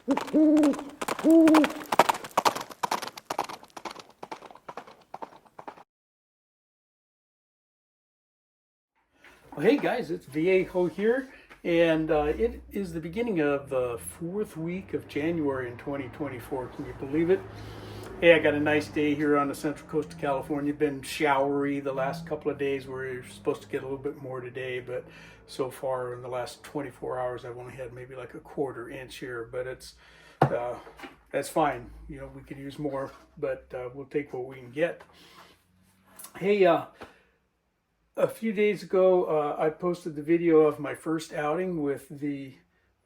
Well, hey guys, it's Viejo here, and it is the beginning of the 4th week of January in 2024. Can you believe it? Hey, I got a nice day here on the central coast of California. Been showery the last couple of days. We're supposed to get a little bit more today, but so far in the last 24 hours, I've only had maybe like a 1/4 inch here, but that's fine. You know, we could use more, but we'll take what we can get. Hey, a few days ago, I posted the video of my first outing with the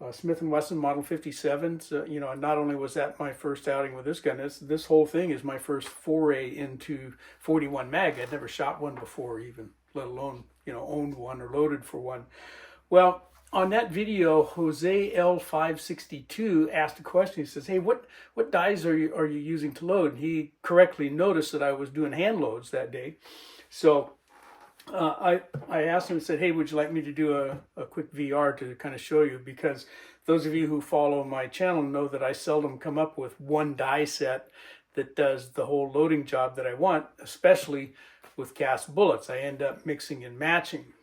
Smith & Wesson Model 57. So, you know, not only was that my first outing with this gun, this whole thing is my first foray into 41 mag. I'd never shot one before even, let alone, you know, owned one or loaded for one. Well, on that video, JoseL562 asked a question. He says, hey, what dies are you using to load? And he correctly noticed that I was doing hand loads that day. So I asked him and said, hey, would you like me to do a quick VR to kind of show you? Because those of you who follow my channel know that I seldom come up with one die set that does the whole loading job that I want, especially with cast bullets. I end up mixing and matching.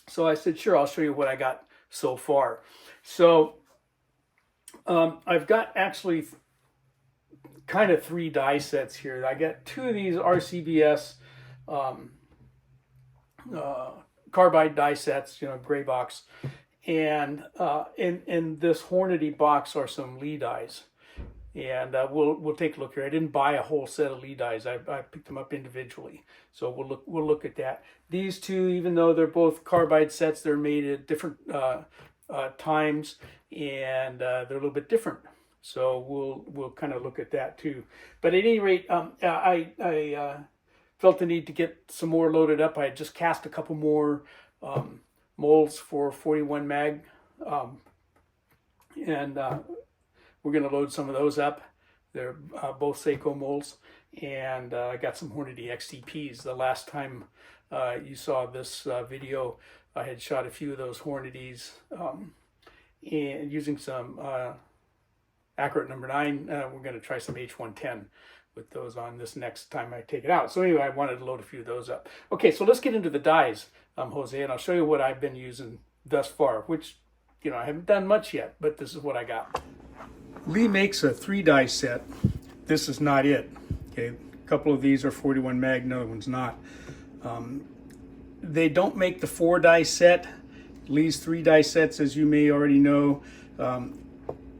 So I said, sure, I'll show you what I got so far. So I've got actually kind of 3 die sets here. I got 2 of these RCBS carbide die sets, you know, gray box, and in this Hornady box are some Lee dies, and we'll take a look here. I didn't buy a whole set of Lee dies. I picked them up individually, so we'll look at that. These 2, even though they're both carbide sets, they're made at different times, and they're a little bit different. So we'll kind of look at that too. But at any rate, I felt the need to get some more loaded up. I had just cast a couple more molds for 41 mag, and we're going to load some of those up. They're both Seiko molds, and I got some Hornady XTPs. The last time you saw this video, I had shot a few of those Hornadys and using some Accurate number 9. We're going to try some H110 with those on this next time I take it out. So anyway, I wanted to load a few of those up. Okay, so let's get into the dies, Jose, and I'll show you what I've been using thus far, which, you know, I haven't done much yet, but this is what I got. Lee makes a 3 die set. This is not it. Okay, a couple of these are 41 mag, another one's not. They don't make the 4 die set. Lee's 3 die sets, as you may already know,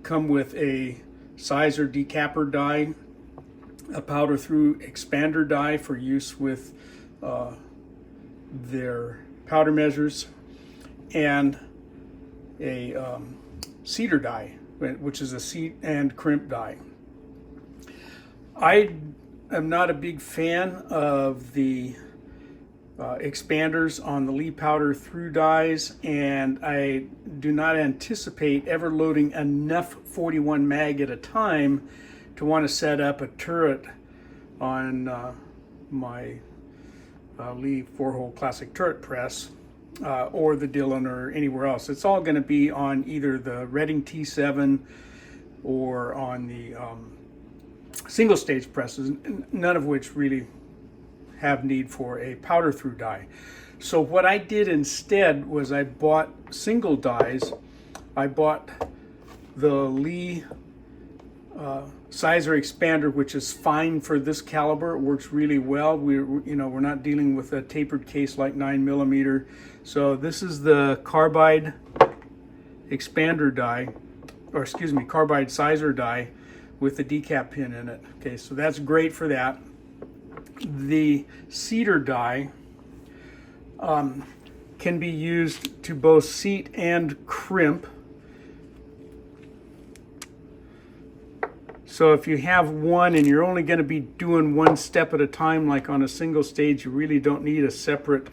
come with a sizer decapper die, a powder through expander die for use with their powder measures, and a cedar die, which is a seat and crimp die. I am not a big fan of the expanders on the Lee powder through dies, and I do not anticipate ever loading enough 41 mag at a time to want to set up a turret on my Lee 4-hole classic turret press or the Dillon or anywhere else. It's all going to be on either the Redding T7 or on the single stage presses, none of which really have need for a powder through die. So what I did instead was I bought single dies. I bought the Lee sizer expander, which is fine for this caliber. It works really well. We're not dealing with a tapered case like 9mm. So this is the carbide expander die, or excuse me, carbide sizer die with the decap pin in it. Okay, so that's great for that. The cedar die can be used to both seat and crimp. So if you have one and you're only going to be doing one step at a time, like on a single stage, you really don't need a separate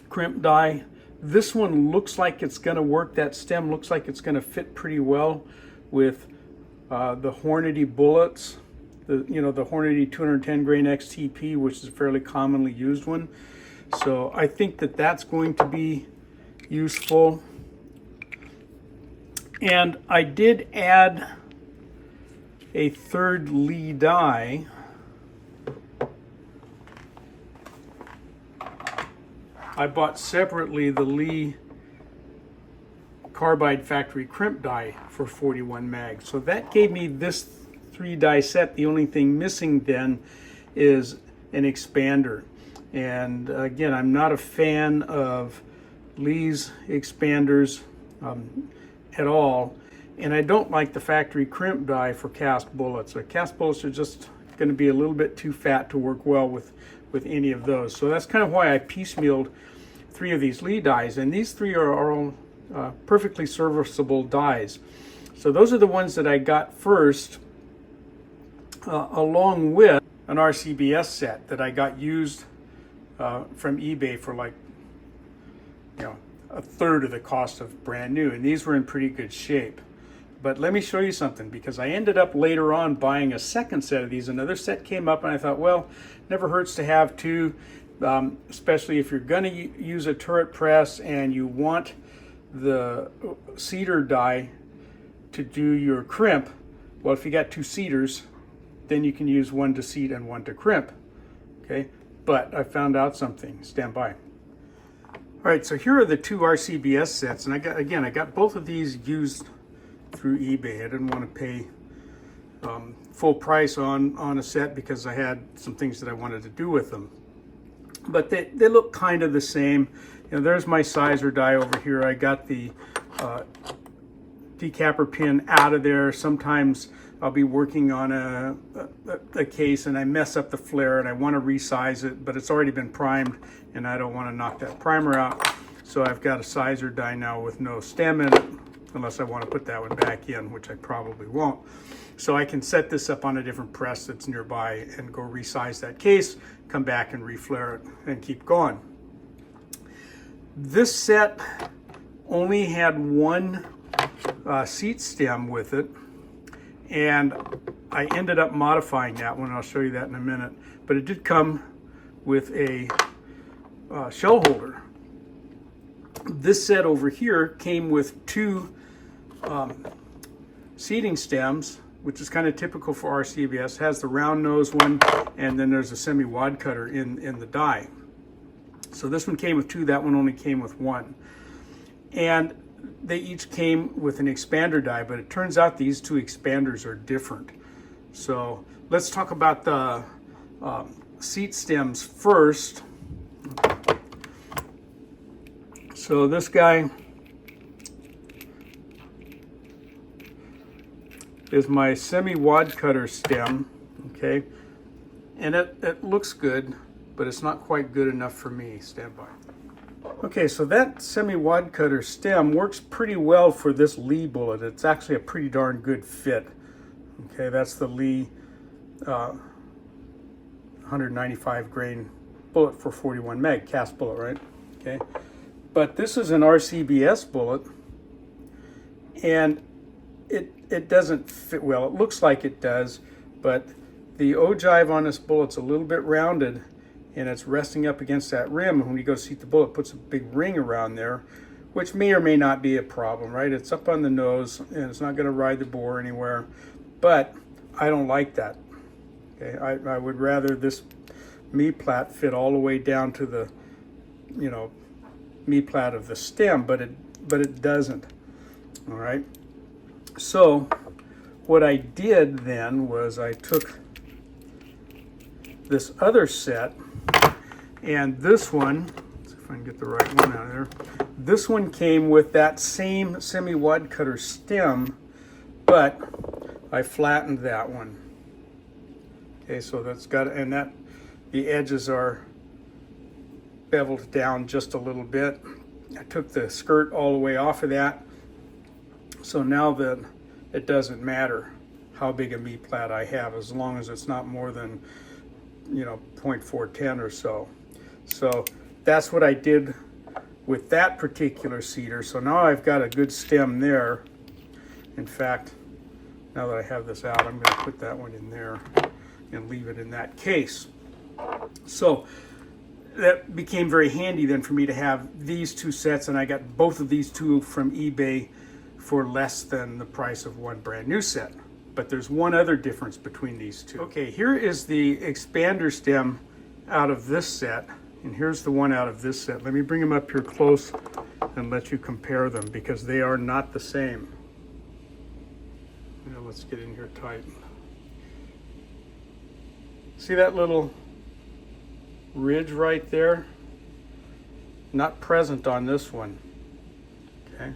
crimp die. This one looks like it's going to work. That stem looks like it's going to fit pretty well with the Hornady bullets, the Hornady 210 grain XTP, which is a fairly commonly used one. So I think that that's going to be useful. And I did add a third Lee die. I bought separately the Lee carbide factory crimp die for 41 mag. So that gave me this 3 die set. The only thing missing then is an expander. And again, I'm not a fan of Lee's expanders at all. And I don't like the factory crimp die for cast bullets. Cast bullets are just going to be a little bit too fat to work well with any of those. So that's kind of why I piecemealed 3 of these Lee dies. And these 3 are all perfectly serviceable dies. So those are the ones that I got first, along with an RCBS set that I got used from eBay for like, a third of the cost of brand new. And these were in pretty good shape. But let me show you something, because I ended up later on buying a second set of these. Another set came up and I thought, well, never hurts to have 2, especially if you're going to use a turret press and you want the cedar die to do your crimp. Well, if you got 2 cedars, then you can use one to seed and one to crimp. Okay, but I found out something. Stand by. All right, so here are the 2 RCBS sets, and I got both of these used through eBay. I didn't want to pay full price on a set because I had some things that I wanted to do with them. But they look kind of the same. There's my sizer die over here. I got the decapper pin out of there. Sometimes I'll be working on a case and I mess up the flare and I want to resize it, but it's already been primed and I don't want to knock that primer out. So I've got a sizer die now with no stem in it, unless I want to put that one back in, which I probably won't. So I can set this up on a different press that's nearby and go resize that case, come back and reflare it and keep going. This set only had one seat stem with it, and I ended up modifying that one. I'll show you that in a minute. But it did come with a shell holder. This set over here came with 2 seating stems, which is kind of typical for RCBS. It has the round nose one, and then there's a semi-wad cutter in the die. So this one came with 2, that one only came with 1. And they each came with an expander die, but it turns out these 2 expanders are different. So let's talk about the seat stems first. So this guy is my semi-wad cutter stem, okay? And it looks good, but it's not quite good enough for me. Stand by. Okay, so that semi-wad cutter stem works pretty well for this Lee bullet. It's actually a pretty darn good fit. Okay, that's the Lee 195 grain bullet for 41 meg, cast bullet, right? Okay, but this is an RCBS bullet, and it doesn't fit well. It looks like it does, but the ogive on this bullet's a little bit rounded, and it's resting up against that rim. And when you go seat the bullet, it puts a big ring around there, which may or may not be a problem, right? It's up on the nose, and it's not going to ride the bore anywhere, but I don't like that. Okay, I would rather this me-plat fit all the way down to the, me-plat of the stem, but it doesn't. All right. So what I did then was I took this other set, and this one, let's see if I can get the right one out of there. This one came with that same semi-wad cutter stem, but I flattened that one. Okay, so that's got, and that the edges are beveled down just a little bit. I took the skirt all the way off of that. So now that it doesn't matter how big a me-plat I have, as long as it's not more than 0.410 or so. So that's what I did with that particular cedar. So now I've got a good stem there. In fact, now that I have this out, I'm going to put that one in there and leave it in that case. So that became very handy then for me to have these 2 sets, and I got both of these 2 from eBay for less than the price of one brand new set. But there's one other difference between these two. Okay, here is the expander stem out of this set, and here's the one out of this set. Let me bring them up here close and let you compare them, because they are not the same. Now let's get in here tight. See that little ridge right there? Not present on this one. Okay.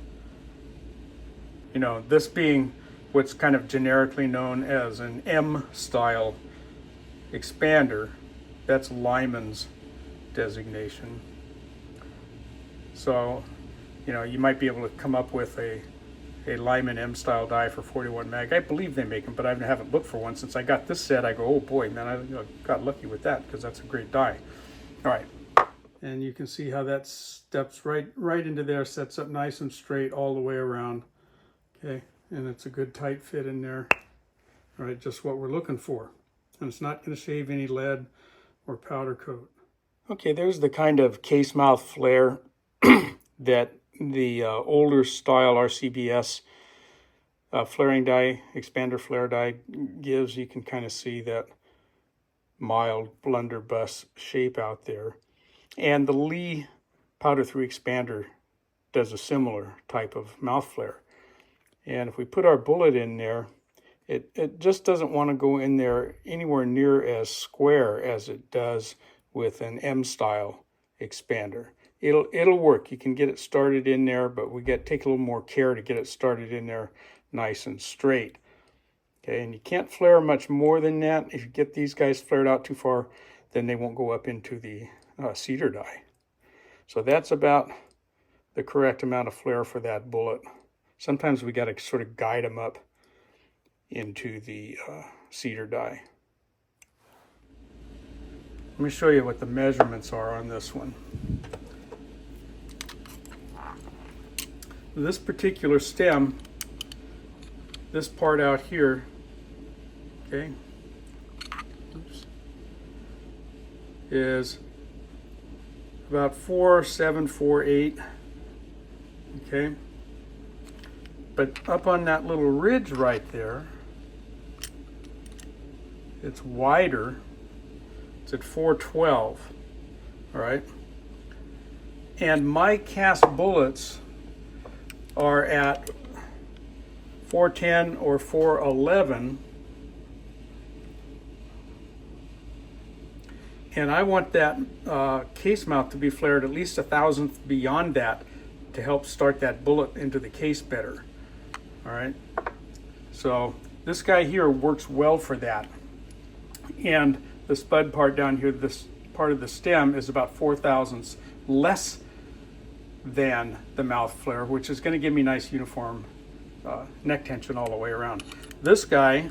You know, this being what's kind of generically known as an M style expander. That's Lyman's designation. So, you know, you might be able to come up with a Lyman M style die for 41 mag. I believe they make them, but I haven't looked for one since I got this set. I go, oh boy, man, I got lucky with that, because that's a great die. All right, and you can see how that steps right into there, sets up nice and straight all the way around. Okay, and it's a good tight fit in there. All right, just what we're looking for. And it's not going to shave any lead or powder coat. Okay, there's the kind of case mouth flare that the older style RCBS flaring die, expander flare die gives. You can kind of see that mild blunderbuss shape out there. And the Lee powder through expander does a similar type of mouth flare. And if we put our bullet in there, it just doesn't want to go in there anywhere near as square as it does with an M style expander. It'll work. You can get it started in there, but we take a little more care to get it started in there nice and straight. Okay, and you can't flare much more than that. If you get these guys flared out too far, then they won't go up into the cedar die. So that's about the correct amount of flare for that bullet. Sometimes we got to sort of guide them up into the cedar die. Let me show you what the measurements are on this one. This particular stem, this part out here, okay, oops, is about 4.748, okay, but up on that little ridge right there, it's wider. It's at 4.12, all right, and my cast bullets are at 410 or 411, and I want that case mouth to be flared at least 1,000th beyond that to help start that bullet into the case better. All right, so this guy here works well for that, and the spud part down here, this part of the stem, is about 4,000ths less than the mouth flare, which is going to give me nice uniform neck tension all the way around. This guy,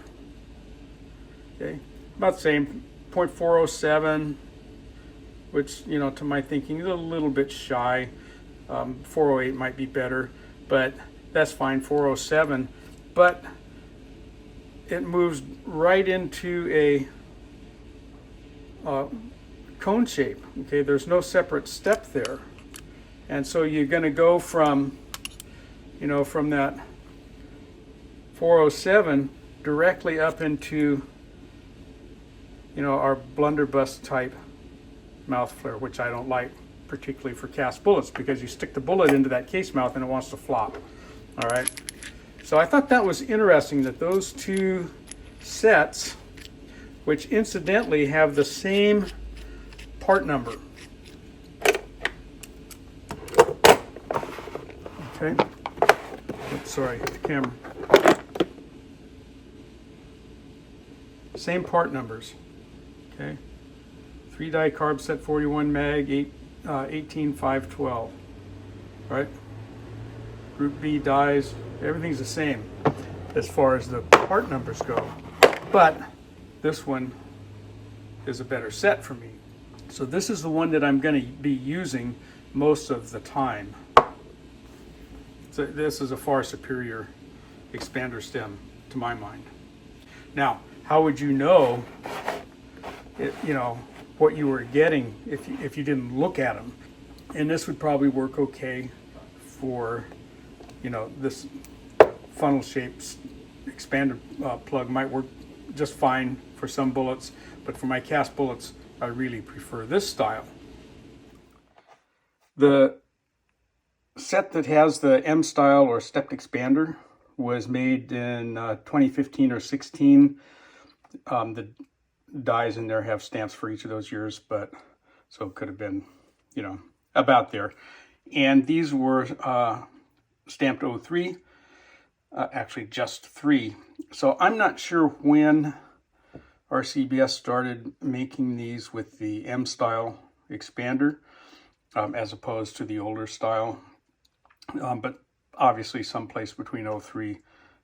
okay, about the same, 0.407, which, you know, to my thinking is a little bit shy. 408 might be better, but that's fine, 407. But it moves right into a cone shape. Okay, there's no separate step there. And so you're going to go from, you know, from that 407 directly up into, you know, our blunderbuss type mouth flare, which I don't like particularly for cast bullets, because you stick the bullet into that case mouth and it wants to flop. All right. So I thought that was interesting that those two sets, which incidentally have the same part number. Okay. Oops, sorry, the camera. Same part numbers. Okay. 3 die carb set, 41 mag, 18.512. Right? Group B dies, everything's the same as far as the part numbers go. But this one is a better set for me. So this is the one that I'm going to be using most of the time. So this is a far superior expander stem to my mind. Now, how would you know, you know, what you were getting if you didn't look at them? And this would probably work okay for, you know, this funnel shaped expander plug might work just fine for some bullets, but for my cast bullets, I really prefer this style. The set that has the M style or stepped expander was made in 2015 or 16. The dies in there have stamps for each of those years, but so it could have been, you know, about there. And these were stamped 03, actually just 3. So I'm not sure when RCBS started making these with the M style expander as opposed to the older style, but obviously someplace between 03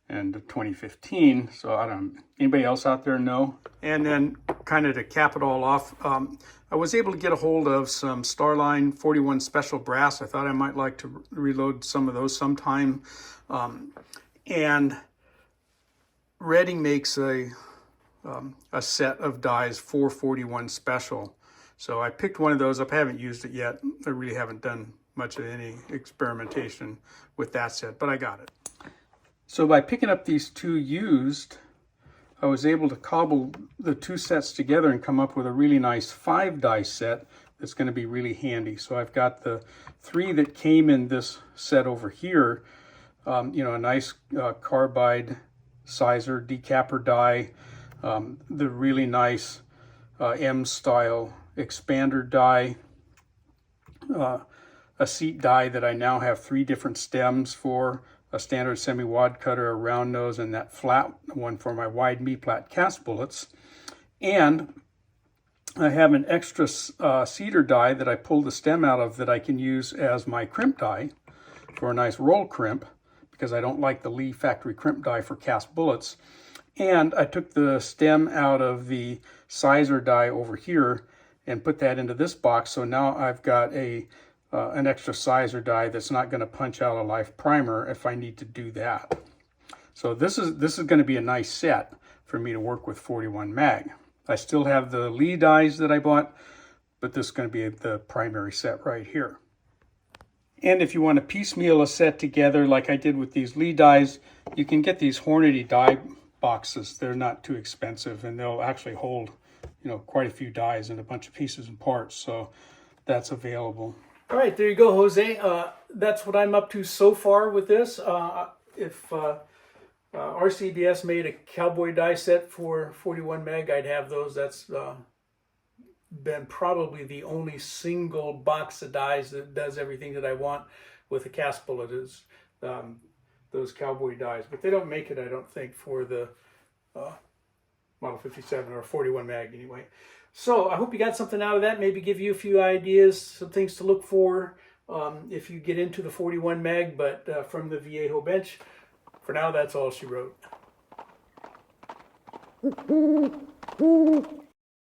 and 2015. So I don't know, anybody else out there know? And then kind of to cap it all off, I was able to get a hold of some Starline 41 Special Brass. I thought I might like to reload some of those sometime. And Redding makes a set of dies for 41 Special. So I picked one of those up. I haven't used it yet. I really haven't done much of any experimentation with that set, but I got it. So by picking up these two used, I was able to cobble the two sets together and come up with a really nice 5-die set that's going to be really handy. So I've got the 3 that came in this set over here, you know, a nice carbide sizer decapper die, the really nice M style expander die, a seat die that I now have 3 different stems for, a standard semi-wad cutter, a round nose, and that flat one for my wide me-plat cast bullets. And I have an extra cedar die that I pulled the stem out of that I can use as my crimp die for a nice roll crimp, because I don't like the Lee factory crimp die for cast bullets. And I took the stem out of the sizer die over here and put that into this box. So now I've got an extra sizer die that's not going to punch out a life primer if I need to do that. So this is going to be a nice set for me to work with 41 mag. I still have the Lee dies that I bought, but this is going to be the primary set right here. And if you want to piecemeal a set together like I did with these Lee dies, you can get these Hornady die boxes. They're not too expensive, and they'll actually hold, you know, quite a few dies and a bunch of pieces and parts. So that's available. All right, there you go, Jose. That's what I'm up to so far with this. If RCBS made a cowboy die set for 41 mag, I'd have those. That's been probably the only single box of dies that does everything that I want with a cast bullet is those cowboy dies. But they don't make it, I don't think, for the Model 57 or 41 mag anyway. So I hope you got something out of that, maybe give you a few ideas, some things to look for if you get into the 41 mag, but from the Viejo bench. For now, that's all she wrote.